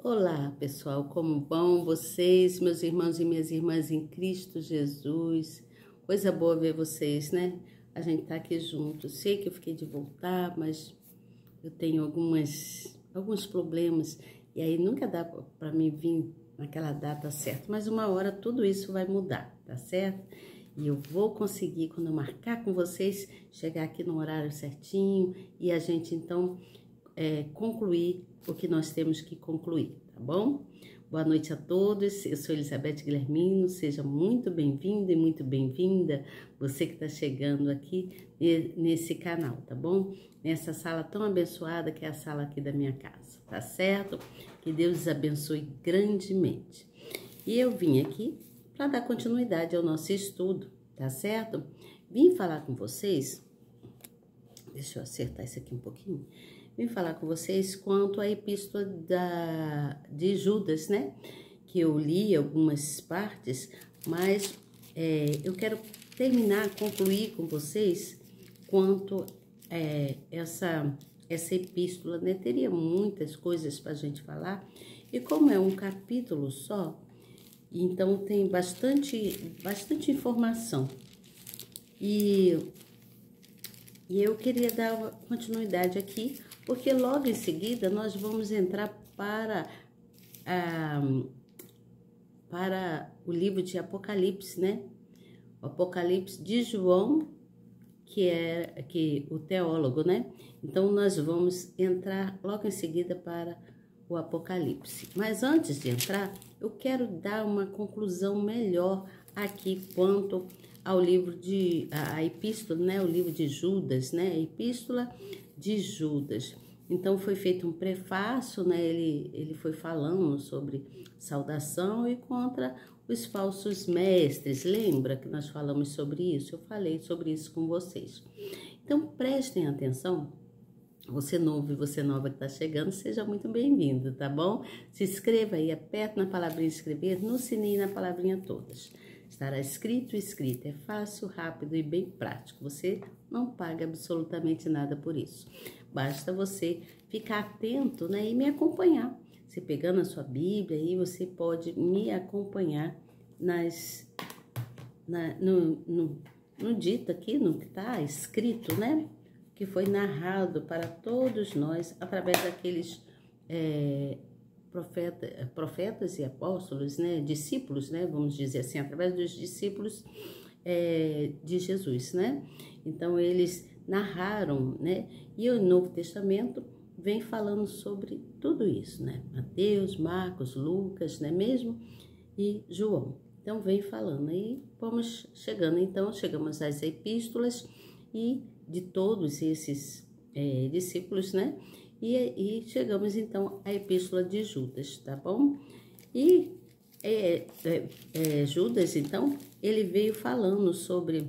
Olá, pessoal, como vão vocês, meus irmãos e minhas irmãs em Cristo Jesus? Coisa boa ver vocês, né? A gente tá aqui junto. Sei que eu fiquei de voltar, mas eu tenho alguns problemas e aí nunca dá para mim vir naquela data certa, mas uma hora tudo isso vai mudar, tá certo? E eu vou conseguir, quando eu marcar com vocês, chegar aqui no horário certinho e a gente então concluir o que nós temos que concluir, tá bom? Boa noite a todos, eu sou Elizabeth Guilhermino, seja muito bem-vindo e muito bem-vinda, você que está chegando aqui nesse canal, tá bom? Nessa sala tão abençoada que é a sala aqui da minha casa, tá certo? Que Deus os abençoe grandemente. E eu vim aqui para dar continuidade ao nosso estudo, tá certo? Vim falar com vocês, deixa eu acertar isso aqui um pouquinho. Vim falar com vocês quanto à epístola de Judas, né? Que eu li algumas partes, mas eu quero concluir com vocês quanto essa epístola, né? Teria muitas coisas para a gente falar, e como é um capítulo só, então tem bastante informação. E eu queria dar uma continuidade aqui, porque logo em seguida nós vamos entrar para o livro de Apocalipse, né? O Apocalipse de João, que o teólogo, né? Então nós vamos entrar logo em seguida para o Apocalipse. Mas antes de entrar, eu quero dar uma conclusão melhor aqui quanto ao livro a epístola, né? O livro de Judas, né? A epístola de Judas. Então foi feito um prefácio, né? Ele foi falando sobre saudação e contra os falsos mestres. Lembra que nós falamos sobre isso? Eu falei sobre isso com vocês. Então prestem atenção. Você novo e você nova que está chegando, seja muito bem-vindo, tá bom? Se inscreva aí, aperta na palavrinha inscrever, no sininho e na palavrinha todas. Estará escrito. É fácil, rápido e bem prático. Você não paga absolutamente nada por isso. Basta você ficar atento, né, e me acompanhar. Você pegando a sua Bíblia aí, você pode me acompanhar no dito aqui, no que está escrito, né? Que foi narrado para todos nós através daqueles profetas e apóstolos, né, discípulos, né, vamos dizer assim, através dos discípulos de Jesus, né? Então eles narraram, né? E o Novo Testamento vem falando sobre tudo isso, né? Mateus, Marcos, Lucas, né, mesmo, e João. Então vem falando aí, vamos chegando. Então chegamos às epístolas e de todos esses discípulos, né? E chegamos então à epístola de Judas, tá bom? E Judas, então, ele veio falando sobre,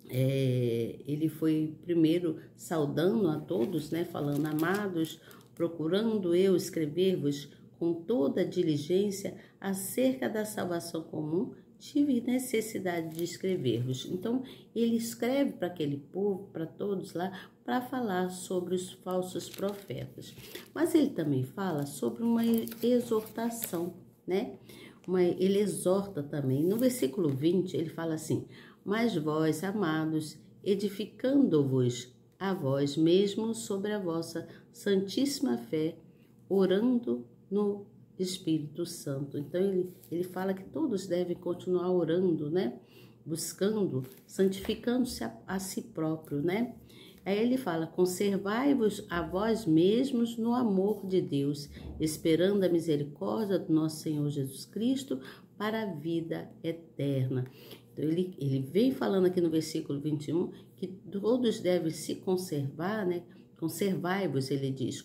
ele foi primeiro saudando a todos, né? Falando, amados, procurando eu escrever-vos com toda a diligência acerca da salvação comum, tive necessidade de escrever-vos. Então, ele escreve para aquele povo, para todos lá, para falar sobre os falsos profetas. Mas ele também fala sobre uma exortação, né? Ele exorta também. No versículo 20, ele fala assim: mas vós, amados, edificando-vos a vós mesmos sobre a vossa santíssima fé, orando no Espírito Santo. Então ele fala que todos devem continuar orando, né? Buscando, santificando-se a si próprio, né? Aí ele fala: conservai-vos a vós mesmos no amor de Deus, esperando a misericórdia do nosso Senhor Jesus Cristo para a vida eterna. Então ele vem falando aqui no versículo 21 que todos devem se conservar, né? Conservai-vos, ele diz,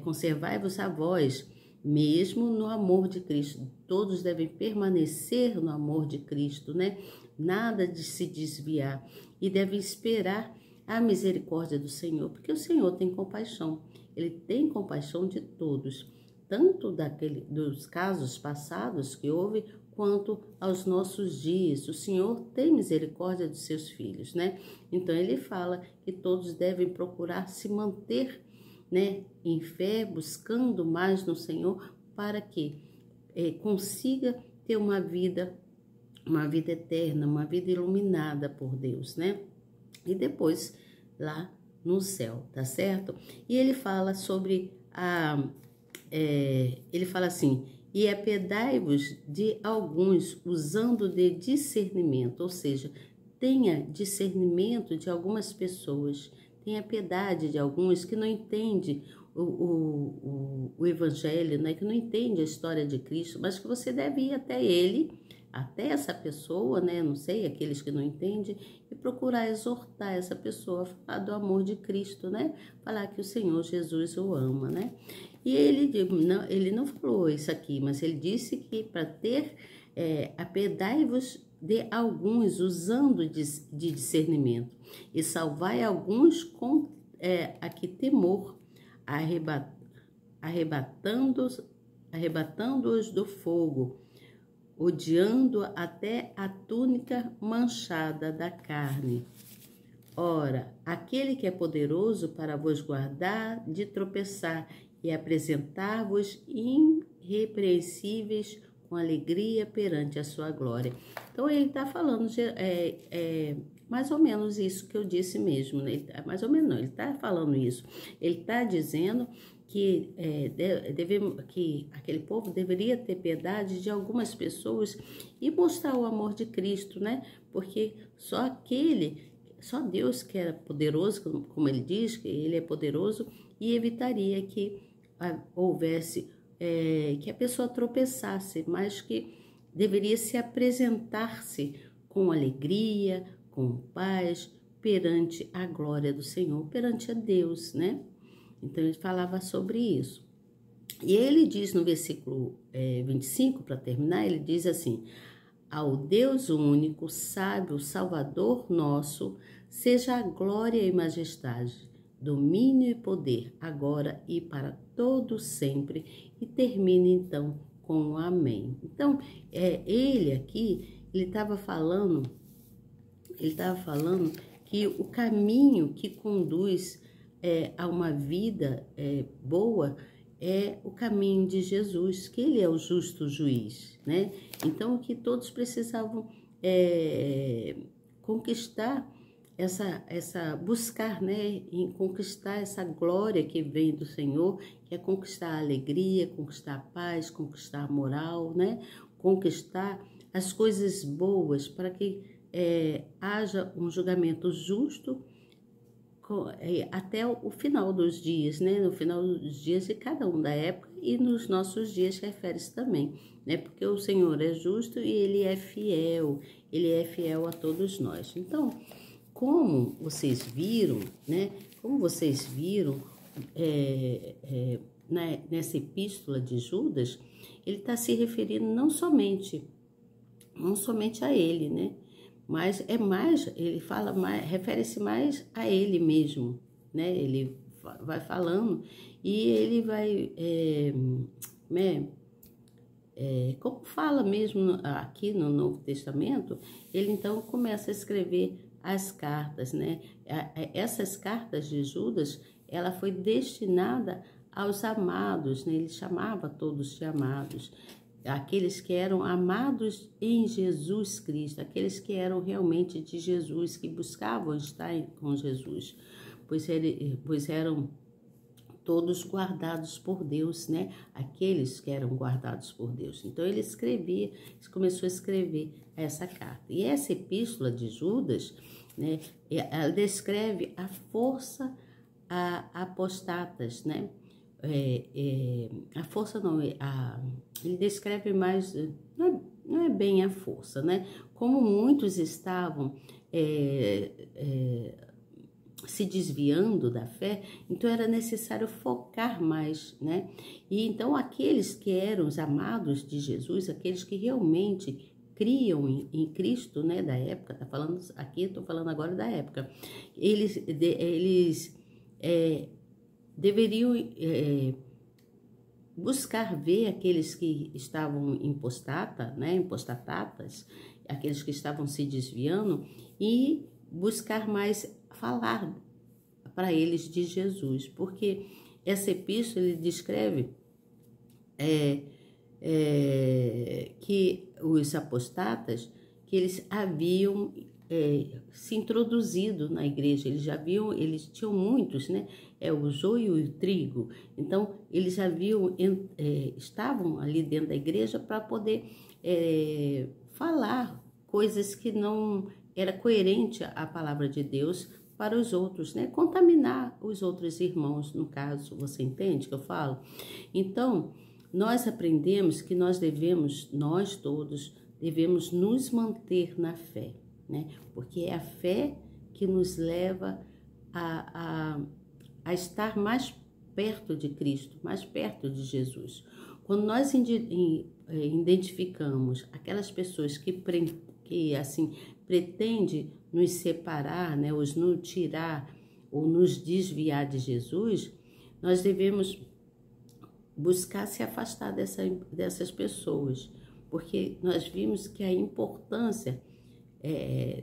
conservai-vos a vós, mesmo no amor de Cristo. Todos devem permanecer no amor de Cristo, né? Nada de se desviar. E devem esperar a misericórdia do Senhor, porque o Senhor tem compaixão. Ele tem compaixão de todos, tanto dos casos passados que houve, quanto aos nossos dias. O Senhor tem misericórdia dos seus filhos, né? Então ele fala que todos devem procurar se manter né, em fé, buscando mais no Senhor, para que consiga ter uma vida eterna, uma vida iluminada por Deus, né? E depois lá no céu, tá certo? E ele fala sobre ele fala assim: e apedai-vos de alguns usando de discernimento, ou seja, tenha discernimento de algumas pessoas, tenha piedade de alguns que não entendem o evangelho, né? Que não entende a história de Cristo, mas que você deve ir até ele, até essa pessoa, né? Não sei, aqueles que não entendem, e procurar exortar essa pessoa, falar do amor de Cristo, né? Falar que o Senhor Jesus o ama, né? E ele não falou isso aqui, mas ele disse que para ter, apedai-vos de alguns usando de discernimento, e salvai alguns com aqui temor, arrebatando-os do fogo, odiando até a túnica manchada da carne. Ora, aquele que é poderoso para vos guardar de tropeçar e apresentar-vos irrepreensíveis com alegria perante a sua glória. Então ele está falando mais ou menos isso que eu disse mesmo, né? Mais ou menos não, ele está falando isso. Ele está dizendo que, que aquele povo deveria ter piedade de algumas pessoas e mostrar o amor de Cristo, né? Porque só Deus que era poderoso, como ele diz, que ele é poderoso, e evitaria que houvesse, que a pessoa tropeçasse, mas que deveria se apresentar-se com alegria, com paz, perante a glória do Senhor, perante a Deus, né? Então ele falava sobre isso. E ele diz no versículo 25, para terminar, ele diz assim: ao Deus único, sábio, Salvador nosso, seja a glória e majestade, domínio e poder, agora e para todo sempre. E termina então com o amém. Então, ele aqui, ele estava falando que o caminho que conduz a uma vida boa é o caminho de Jesus, que ele é o justo juiz, né? Então, que todos precisavam conquistar buscar, né? Em conquistar essa glória que vem do Senhor, que é conquistar a alegria, conquistar a paz, conquistar a moral, né? Conquistar as coisas boas para que haja um julgamento justo até o final dos dias, né? No final dos dias de cada um da época, e nos nossos dias refere-se também, né? Porque o Senhor é justo e ele é fiel a todos nós. Então, como vocês viram, né? Como vocês viram nessa epístola de Judas, ele está se referindo não somente a ele, né? Mas ele fala mais, refere-se mais a ele mesmo, né? Ele vai falando e ele vai, como fala mesmo aqui no Novo Testamento, ele então começa a escrever as cartas, né? Essas cartas de Judas, ela foi destinada aos amados, né? Ele chamava todos de amados, aqueles que eram amados em Jesus Cristo, aqueles que eram realmente de Jesus, que buscavam estar com Jesus, pois eram todos guardados por Deus, né? Aqueles que eram guardados por Deus. Então ele começou a escrever essa carta. E essa epístola de Judas, né? Ela descreve a força a apostatas, né? A força não, ele descreve mais, não é bem a força, né? Como muitos estavam se desviando da fé, então era necessário focar mais, né? E então aqueles que eram os amados de Jesus, aqueles que realmente criam em Cristo, né? Da época, estou falando agora da época, eles deveriam buscar ver aqueles que estavam impostatatas, aqueles que estavam se desviando, e buscar mais falar para eles de Jesus, porque essa epístola ele descreve que os apostatas, que eles haviam se introduzido na igreja, eles tinham muitos, né? O joio e o trigo. Então, eles estavam ali dentro da igreja para poder falar coisas que não era coerente à palavra de Deus para os outros, né? Contaminar os outros irmãos, no caso, você entende que eu falo? Então, nós aprendemos que nós todos devemos nos manter na fé, né? Porque é a fé que nos leva a estar mais perto de Cristo, mais perto de Jesus. Quando nós identificamos aquelas pessoas que assim pretendem nos separar, né, nos tirar ou nos desviar de Jesus, nós devemos buscar se afastar dessas pessoas, porque nós vimos que a importância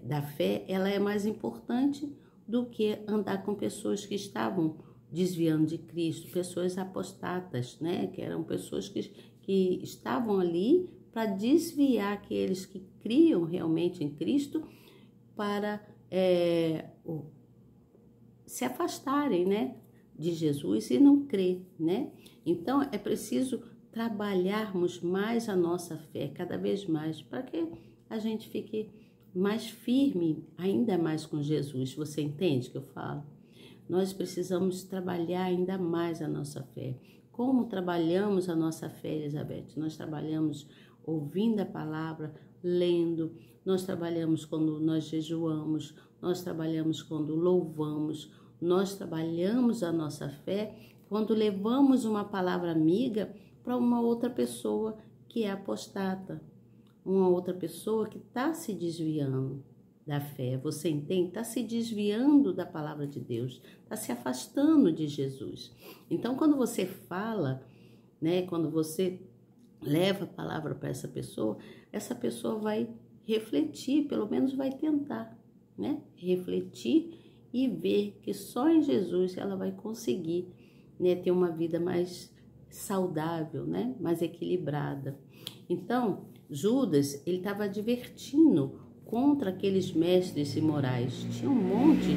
da fé, ela é mais importante do que andar com pessoas que estavam desviando de Cristo, pessoas apostatas, né? Que eram pessoas que estavam ali para desviar aqueles que criam realmente em Cristo para se afastarem, né, de Jesus e não crer, né? Então, é preciso trabalharmos mais a nossa fé, cada vez mais, para que a gente fique mais firme, ainda mais com Jesus. Você entende o que eu falo? Nós precisamos trabalhar ainda mais a nossa fé. Como trabalhamos a nossa fé, Elizabeth? Nós trabalhamos ouvindo a palavra, lendo, nós trabalhamos quando nós jejuamos, nós trabalhamos quando louvamos, nós trabalhamos a nossa fé quando levamos uma palavra amiga para uma outra pessoa que é apostata, uma outra pessoa que está se desviando da fé, você entende? Está se desviando da palavra de Deus, está se afastando de Jesus. Então, quando você fala, né, quando você leva a palavra para essa pessoa vai refletir, pelo menos vai tentar, né, refletir e ver que só em Jesus ela vai conseguir, né, ter uma vida mais saudável, né, mais equilibrada. Então, Judas, ele estava advertindo contra aqueles mestres imorais. Tinha um monte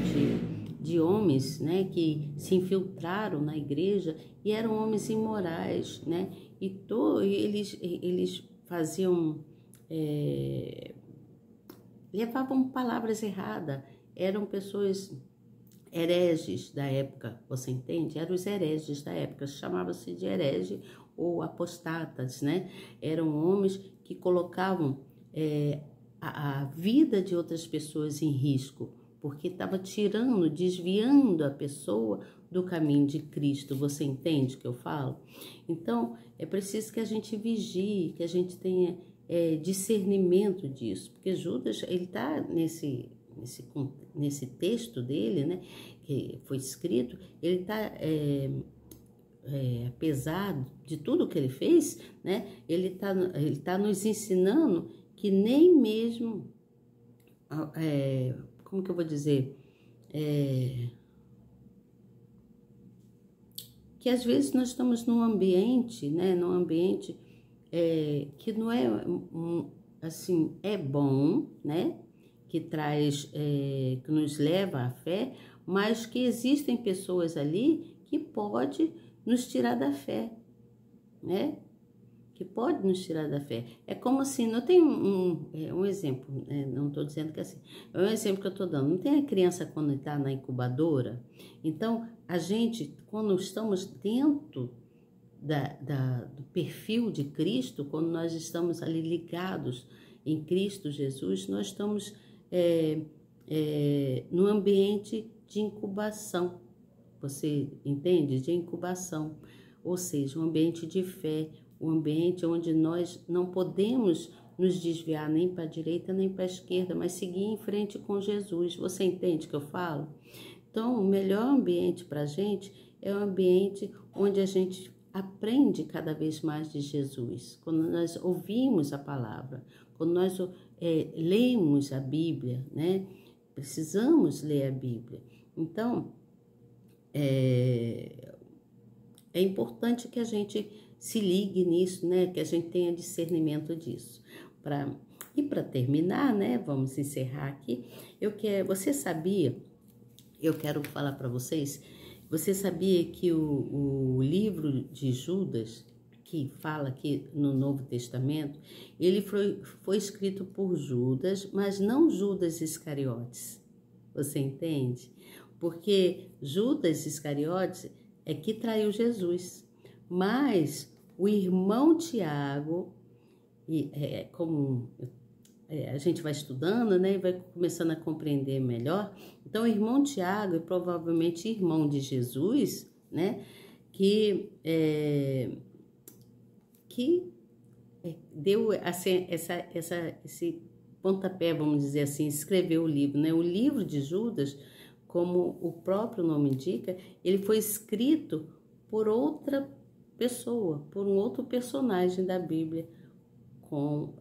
de homens, né, que se infiltraram na igreja e eram homens imorais, né, e eles faziam, levavam palavras erradas, eram pessoas hereges da época, você entende? Eram os hereges da época, chamava-se de herege ou apostatas, né? Eram homens que colocavam a vida de outras pessoas em risco, porque estava desviando a pessoa do caminho de Cristo. Você entende o que eu falo? Então, é preciso que a gente vigie, que a gente tenha discernimento disso, porque Judas, ele está nesse texto dele, né, que foi escrito, ele está, apesar de tudo que ele fez, né, ele tá nos ensinando que nem mesmo, como que eu vou dizer, que às vezes nós estamos num ambiente, né, que não é, assim, é bom, né, que traz, que nos leva à fé, mas que existem pessoas ali que podem nos tirar da fé, né? Que pode nos tirar da fé. É como assim, não tem um exemplo, né? Não estou dizendo que é assim, é um exemplo que eu estou dando. Não tem a criança quando está na incubadora? Então, a gente, quando estamos dentro do perfil de Cristo, quando nós estamos ali ligados em Cristo Jesus, nós estamos no ambiente de incubação, você entende? De incubação, ou seja, um ambiente de fé, um ambiente onde nós não podemos nos desviar nem para a direita nem para a esquerda, mas seguir em frente com Jesus. Você entende o que eu falo? Então, o melhor ambiente para a gente é o ambiente onde a gente aprende cada vez mais de Jesus. Quando nós ouvimos a palavra, quando nós lemos a Bíblia, né? Precisamos ler a Bíblia. Então, é importante que a gente se ligue nisso, né? Que a gente tenha discernimento disso. E para terminar, né? Vamos encerrar aqui. Você sabia? Eu quero falar para vocês. Você sabia que o livro de Judas, que fala aqui no Novo Testamento, ele foi escrito por Judas, mas não Judas Iscariotes. Você entende? Porque Judas Iscariotes é que traiu Jesus. Mas o irmão Tiago, como a gente vai estudando, né, e vai começando a compreender melhor. Então, o irmão Tiago é provavelmente irmão de Jesus, né, que deu assim, esse pontapé, vamos dizer assim, escreveu o livro, né? O livro de Judas, como o próprio nome indica, ele foi escrito por outra pessoa, por um outro personagem da Bíblia, com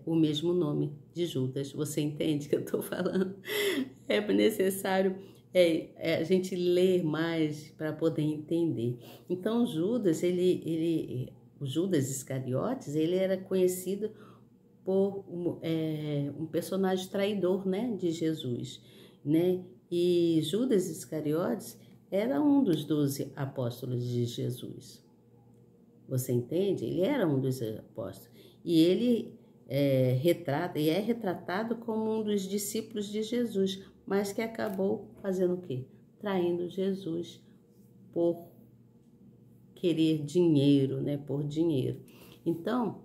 o mesmo nome de Judas. Você entende o que eu estou falando? É necessário a gente ler mais para poder entender. Então, Judas, o Judas Iscariotes, ele era conhecido por um personagem traidor, né, de Jesus, né? E Judas Iscariotes era um dos 12 apóstolos de Jesus. Você entende? Ele era um dos apóstolos. E ele é retratado como um dos discípulos de Jesus, mas que acabou fazendo o quê? Traindo Jesus por querer dinheiro, né? Por dinheiro. Então,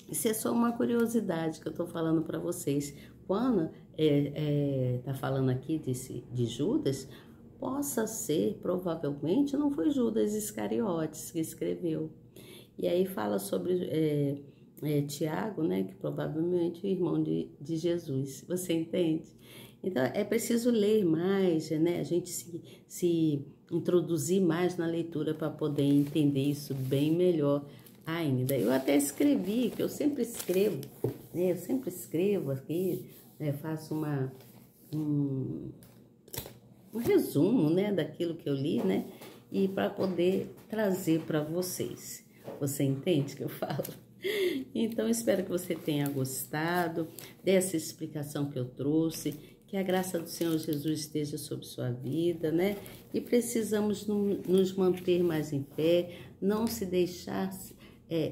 isso é só uma curiosidade que eu estou falando para vocês. Quando tá falando aqui de Judas, possa ser, provavelmente, não foi Judas Iscariotes que escreveu. E aí fala sobre Tiago, né, que provavelmente é o irmão de Jesus. Você entende? Então, é preciso ler mais, né? A gente se introduzir mais na leitura para poder entender isso bem melhor ainda. Eu até escrevi, que eu sempre escrevo, né? Eu sempre escrevo aqui, né? Faço um resumo, né, daquilo que eu li, né? E para poder trazer para vocês. Você entende o que eu falo? Então, espero que você tenha gostado dessa explicação que eu trouxe, que a graça do Senhor Jesus esteja sobre sua vida, né? E precisamos nos manter mais em fé, não se deixar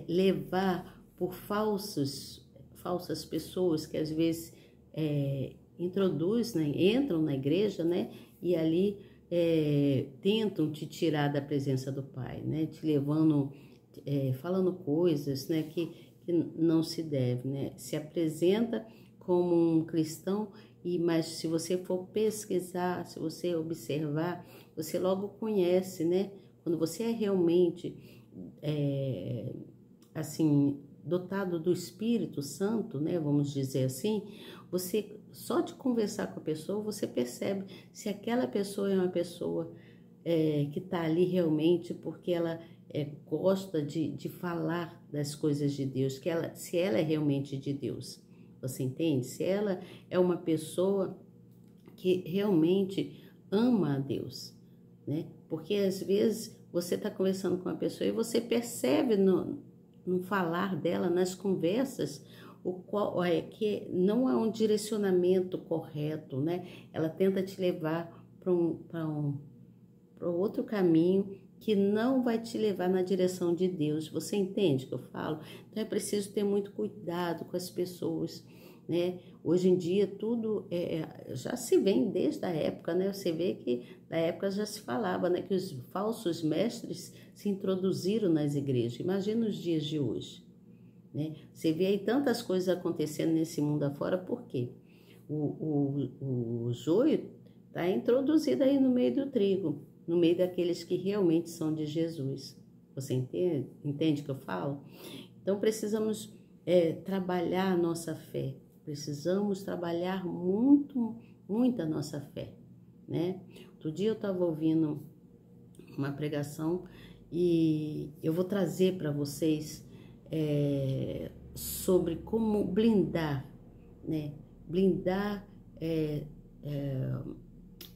levar por falsas pessoas que às vezes entram na igreja, né? E ali tentam te tirar da presença do Pai, né? Te levando, falando coisas, né? Que não se deve, né? Se apresenta como um cristão, mas se você for pesquisar, se você observar, você logo conhece, né? Quando você é realmente assim, dotado do Espírito Santo, né? Vamos dizer assim, você só de conversar com a pessoa, você percebe se aquela pessoa é uma pessoa que está ali realmente porque ela gosta de falar das coisas de Deus, se ela é realmente de Deus. Você entende? Se ela é uma pessoa que realmente ama a Deus, né? Porque às vezes você está conversando com uma pessoa e você percebe no falar dela, nas conversas, que não há um direcionamento correto, né? Ela tenta te levar para outro caminho que não vai te levar na direção de Deus. Você entende o que eu falo? Então é preciso ter muito cuidado com as pessoas, né? Hoje em dia tudo já se vê desde a época, né? Você vê que na época já se falava, né, que os falsos mestres se introduziram nas igrejas. Imagina os dias de hoje, né? Você vê aí tantas coisas acontecendo nesse mundo afora, por quê? O joio está introduzido aí no meio do trigo, no meio daqueles que realmente são de Jesus. Você entende o que eu falo? Então precisamos trabalhar a nossa fé. Precisamos trabalhar muito a nossa fé, né? Outro dia eu estava ouvindo uma pregação e eu vou trazer para vocês sobre como blindar, né? Blindar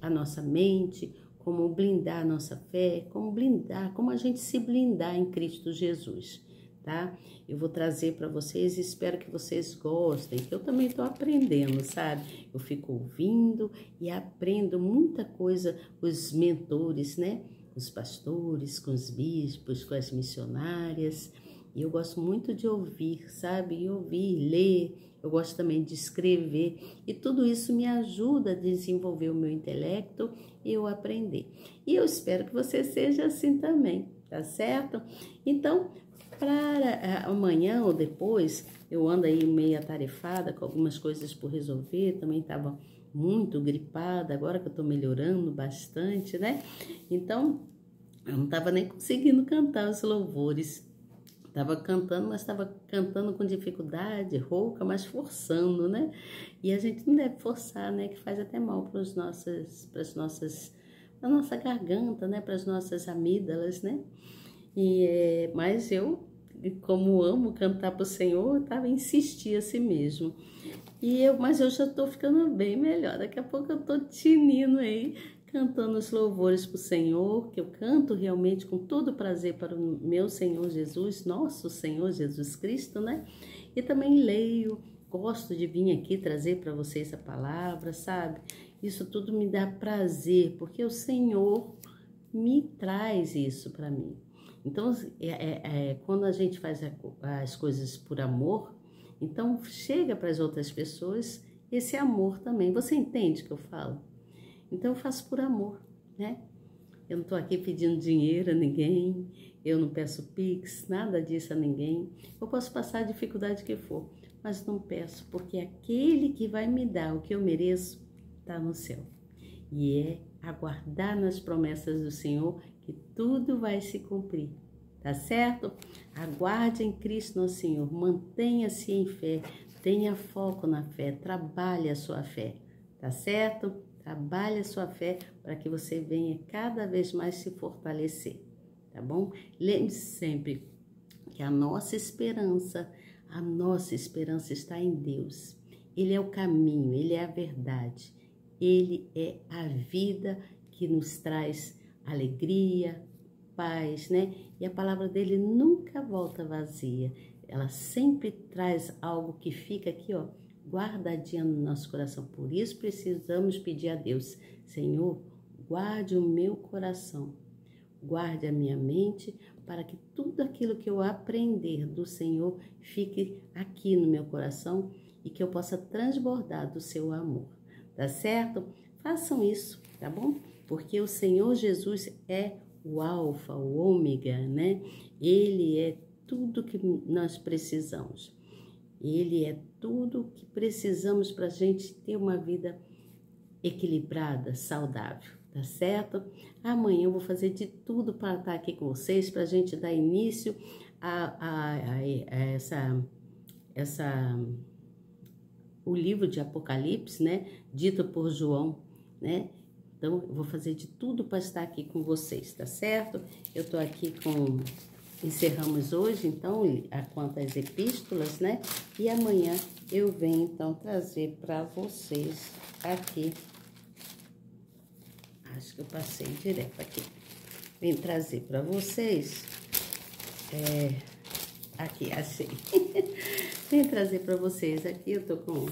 a nossa mente, como blindar a nossa fé, como a gente se blindar em Cristo Jesus, tá? Eu vou trazer para vocês e espero que vocês gostem, que eu também estou aprendendo, sabe? Eu fico ouvindo e aprendo muita coisa com os mentores, né? Os pastores, com os bispos, com as missionárias. E eu gosto muito de ouvir, sabe? E ouvir, ler. Eu gosto também de escrever. E tudo isso me ajuda a desenvolver o meu intelecto e eu aprender. E eu espero que você seja assim também, tá certo? Então, para amanhã ou depois, eu ando aí meio atarefada com algumas coisas por resolver. Também estava muito gripada, agora que eu tô melhorando bastante, né? Então, eu não estava nem conseguindo cantar os louvores. Estava cantando, mas estava cantando com dificuldade, rouca, mas forçando, né? E a gente não deve forçar, né? Que faz até mal para a nossa garganta, né? Para as nossas amígdalas, né? Mas eu, como amo cantar para o Senhor, eu insistir assim mesmo. Mas eu já estou ficando bem melhor. Daqui a pouco eu estou tinindo aí, cantando os louvores para o Senhor, que eu canto realmente com todo prazer para o meu Senhor Jesus, nosso Senhor Jesus Cristo, né? E também leio, gosto de vir aqui trazer para vocês a palavra, sabe? Isso tudo me dá prazer, porque o Senhor me traz isso para mim. Então, quando a gente faz as coisas por amor, então chega para as outras pessoas esse amor também. Você entende o que eu falo? Então eu faço por amor, né? Eu não estou aqui pedindo dinheiro a ninguém, eu não peço pix, nada disso a ninguém. Eu posso passar a dificuldade que for, mas não peço, porque aquele que vai me dar o que eu mereço está no céu. E é aguardar nas promessas do Senhor que tudo vai se cumprir, tá certo? Aguarde em Cristo no Senhor, mantenha-se em fé, tenha foco na fé, trabalhe a sua fé, tá certo? Trabalhe a sua fé para que você venha cada vez mais se fortalecer, tá bom? Lembre-se sempre que a nossa esperança está em Deus. Ele é o caminho, Ele é a verdade, Ele é a vida que nos traz alegria, paz, né? E a palavra dele nunca volta vazia. Ela sempre traz algo que fica aqui, ó, guardadinha no nosso coração. Por isso precisamos pedir a Deus: Senhor, guarde o meu coração, guarde a minha mente, para que tudo aquilo que eu aprender do Senhor fique aqui no meu coração e que eu possa transbordar do seu amor, tá certo? Façam isso, tá bom? Porque o Senhor Jesus é o alfa, o ômega, né? Ele é tudo que nós precisamos. Ele é tudo que precisamos para a gente ter uma vida equilibrada, saudável, tá certo? Amanhã eu vou fazer de tudo para estar aqui com vocês, para a gente dar início a o livro de Apocalipse, né? Dito por João, né? Então, eu vou fazer de tudo para estar aqui com vocês, tá certo? Eu tô aqui encerramos hoje, então, quanto às epístolas, né? E amanhã eu venho, então, trazer para vocês aqui. Acho que eu passei direto aqui. Vim trazer para vocês. Aqui, achei. Vim trazer para vocês aqui, eu tô com uma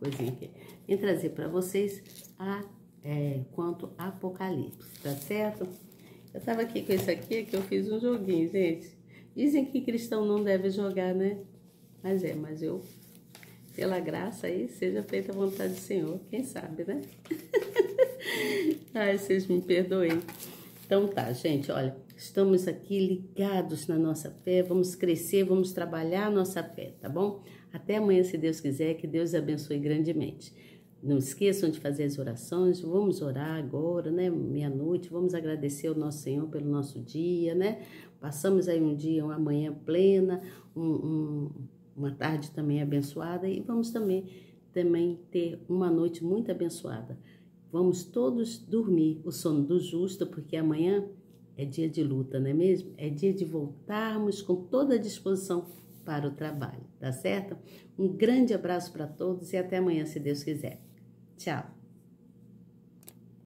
coisinha aqui. Vim trazer para vocês quanto Apocalipse, tá certo? Eu tava aqui com isso aqui, que eu fiz um joguinho, gente. Dizem que cristão não deve jogar, né? Mas eu, pela graça aí, seja feita a vontade do Senhor, quem sabe, né? Ai, vocês me perdoem. Então tá, gente, olha, estamos aqui ligados na nossa fé, vamos crescer, vamos trabalhar a nossa fé, tá bom? Até amanhã, se Deus quiser, que Deus abençoe grandemente. Não esqueçam de fazer as orações, vamos orar agora, né, meia-noite, vamos agradecer ao nosso Senhor pelo nosso dia, né? Passamos aí um dia, uma manhã plena, uma tarde também abençoada e vamos também ter uma noite muito abençoada. Vamos todos dormir o sono do justo, porque amanhã é dia de luta, não é mesmo? É dia de voltarmos com toda a disposição para o trabalho, tá certo? Um grande abraço para todos e até amanhã, se Deus quiser. Tchau!